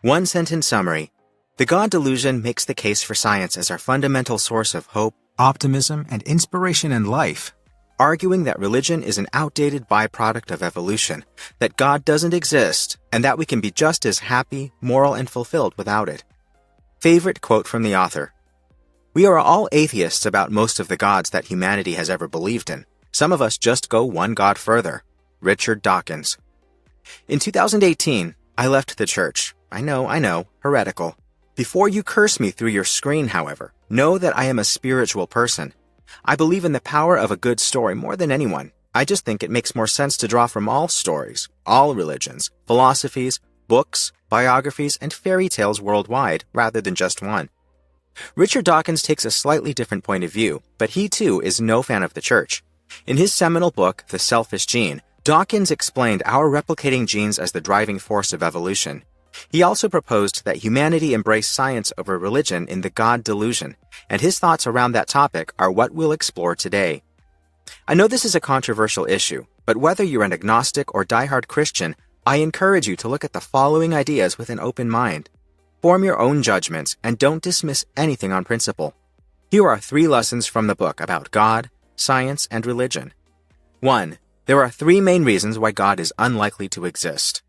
One-sentence summary. The God Delusion makes the case for science as our fundamental source of hope, optimism, and inspiration in life, arguing that religion is an outdated byproduct of evolution, that God doesn't exist, and that we can be just as happy, moral, and fulfilled without it. Favorite quote from the author. We are all atheists about most of the gods that humanity has ever believed in. Some of us just go one god further. Richard Dawkins. In 2018, I left the church. I know, heretical. Before you curse me through your screen, however, know that I am a spiritual person. I believe in the power of a good story more than anyone. I just think it makes more sense to draw from all stories, all religions, philosophies, books, biographies, and fairy tales worldwide, rather than just one. Richard Dawkins takes a slightly different point of view, but he too is no fan of the church. In his seminal book, The Selfish Gene, Dawkins explained our replicating genes as the driving force of evolution. He also proposed that humanity embrace science over religion in the God Delusion, and his thoughts around that topic are what we'll explore today. I know this is a controversial issue, but whether you're an agnostic or diehard Christian, I encourage you to look at the following ideas with an open mind. Form your own judgments and don't dismiss anything on principle. Here are 3 lessons from the book about God, science, and religion. 1. There are 3 main reasons why God is unlikely to exist.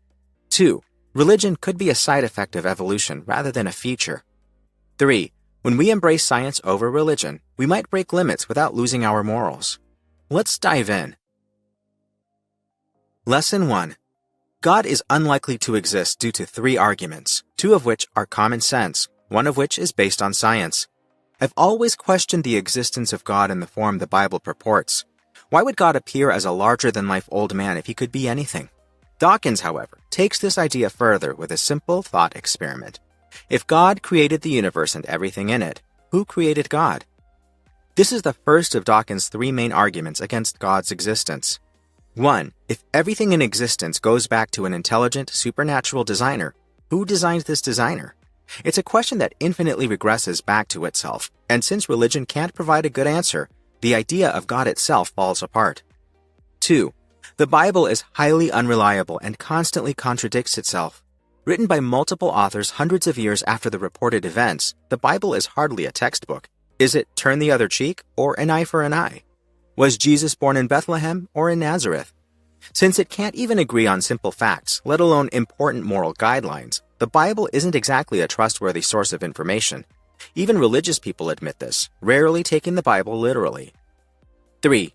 2. Religion could be a side effect of evolution rather than a feature. 3. When we embrace science over religion, we might break limits without losing our morals. Let's dive in. Lesson 1. God is unlikely to exist due to 3 arguments, 2 of which are common sense, 1 of which is based on science. I've always questioned the existence of God in the form the Bible purports. Why would God appear as a larger-than-life old man if he could be anything? Dawkins, however, takes this idea further with a simple thought experiment. If God created the universe and everything in it, who created God? This is the first of Dawkins' 3 main arguments against God's existence. 1. If everything in existence goes back to an intelligent, supernatural designer, who designed this designer? It's a question that infinitely regresses back to itself, and since religion can't provide a good answer, the idea of God itself falls apart. 2. The Bible is highly unreliable and constantly contradicts itself. Written by multiple authors hundreds of years after the reported events, the Bible is hardly a textbook. Is it turn the other cheek or an eye for an eye? Was Jesus born in Bethlehem or in Nazareth? Since it can't even agree on simple facts, let alone important moral guidelines, the Bible isn't exactly a trustworthy source of information. Even religious people admit this, rarely taking the Bible literally. 3.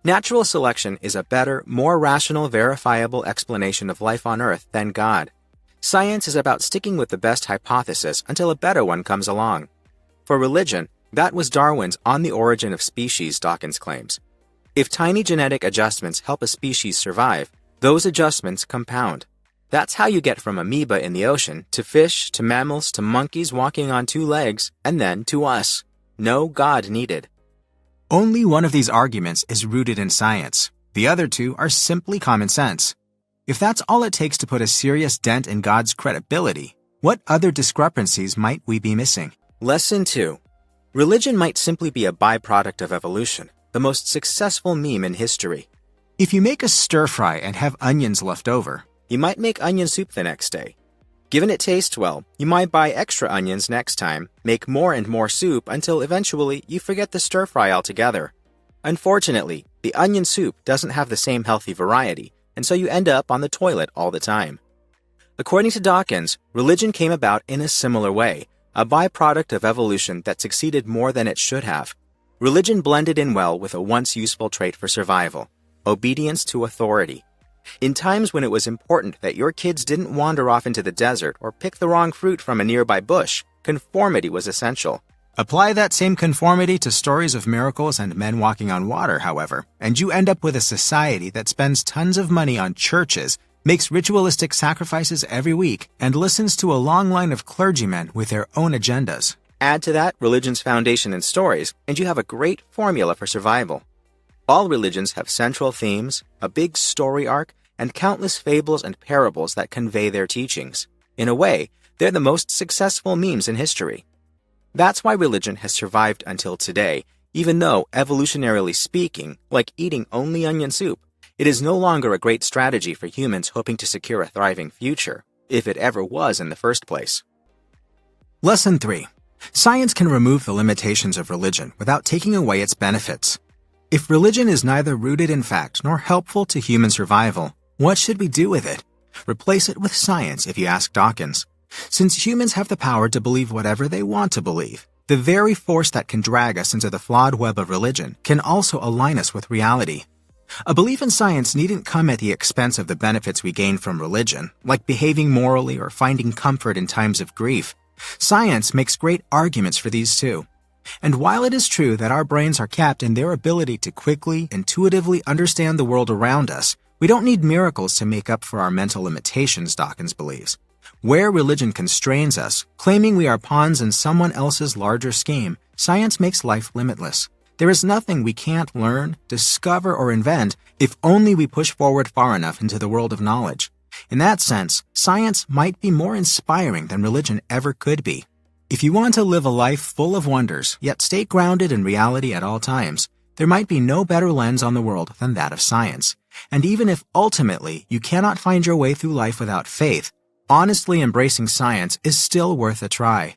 Natural selection is a better, more rational, verifiable explanation of life on Earth than God. Science is about sticking with the best hypothesis until a better one comes along. For religion, that was Darwin's On the Origin of Species, Dawkins claims. If tiny genetic adjustments help a species survive, those adjustments compound. That's how you get from amoeba in the ocean to fish to mammals to monkeys walking on 2 legs, and then to us. No God needed. Only one of these arguments is rooted in science. The other 2 are simply common sense. If that's all it takes to put a serious dent in God's credibility, what other discrepancies might we be missing? Lesson 2. Religion might simply be a byproduct of evolution, the most successful meme in history. If you make a stir-fry and have onions left over, you might make onion soup the next day. Given it tastes well, you might buy extra onions next time, make more and more soup until eventually you forget the stir-fry altogether. Unfortunately, the onion soup doesn't have the same healthy variety, and so you end up on the toilet all the time. According to Dawkins, religion came about in a similar way, a byproduct of evolution that succeeded more than it should have. Religion blended in well with a once useful trait for survival, obedience to authority. In times when it was important that your kids didn't wander off into the desert or pick the wrong fruit from a nearby bush, conformity was essential. Apply that same conformity to stories of miracles and men walking on water, however, and you end up with a society that spends tons of money on churches, makes ritualistic sacrifices every week, and listens to a long line of clergymen with their own agendas. Add to that religion's foundation and stories, and you have a great formula for survival. All religions have central themes, a big story arc, and countless fables and parables that convey their teachings. In a way, they're the most successful memes in history. That's why religion has survived until today, even though, evolutionarily speaking, like eating only onion soup, it is no longer a great strategy for humans hoping to secure a thriving future. if it ever was in the first place. Lesson 3. Science can remove the limitations of religion without taking away its benefits. If religion is neither rooted in fact nor helpful to human survival, what should we do with it? Replace it with science, if you ask Dawkins. Since humans have the power to believe whatever they want to believe, the very force that can drag us into the flawed web of religion can also align us with reality. A belief in science needn't come at the expense of the benefits we gain from religion, like behaving morally or finding comfort in times of grief. Science makes great arguments for these too. And while it is true that our brains are capped in their ability to quickly, intuitively understand the world around us, we don't need miracles to make up for our mental limitations, Dawkins believes. Where religion constrains us, claiming we are pawns in someone else's larger scheme, science makes life limitless. There is nothing we can't learn, discover, or invent if only we push forward far enough into the world of knowledge. In that sense, science might be more inspiring than religion ever could be. If you want to live a life full of wonders, yet stay grounded in reality at all times, there might be no better lens on the world than that of science. And even if ultimately you cannot find your way through life without faith, honestly embracing science is still worth a try.